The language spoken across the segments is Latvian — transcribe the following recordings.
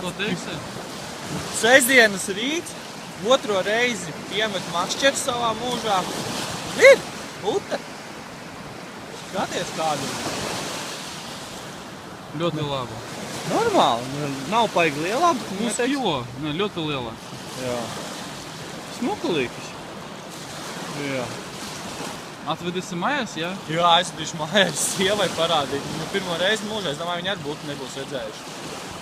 Ko teiksi? Sestdienas rīts, otro reizi piemet makšķeri savā mūžā. Ir! Pute! Skaties kādu. Ļoti laba. Normāli. Nav paigi lielā, bet Nu, kilo. Ne, ļoti liela. Jā. Smukulīgs. Jā. Atvedīsi mājās, jā? Jā, aizvedīšu mājās sievai parādīt. Pirmo reizi mūžā, es domāju, viņi arī būtu nebūs redzējuši.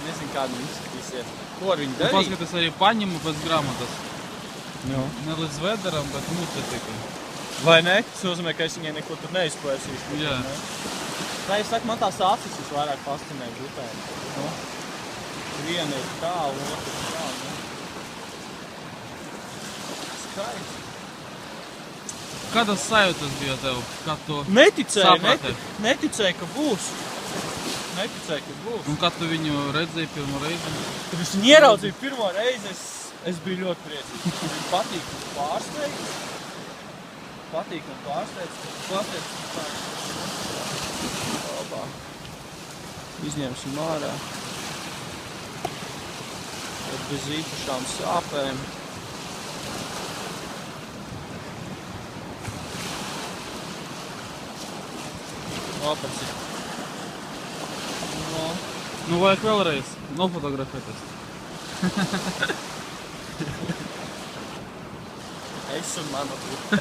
Nezinu, kādu viņi izskatīsies. Ko ar viņu darīt? Paskaties arī paņemu pēc grāmatas. Jā. Ne līdz vedaram, bet mute tikai. Vai ne? Tas nozīmē, ka es viņai neko tur neizplēsīšu. Jā. Tā, es saku, man tās acis visvairāk fascinē žutēm. Nu? Viena ir tā, otra ir tā. Nu? Skaisti. Kādas sajūtas bija tev, kad tu Neticēju, ka būs. Un kad tu viņu redzēji pirmo reizi? Kad es viņu ieraudzīju pirmo reizi, es biju ļoti priecīgs. Viņa patīk un pārsteidz. Labā. Izņemsim ārā. Tad bez īpašām sāpēm. Opacīt. Nu, vajag vēlreiz nofotografēties. Es un mana puta.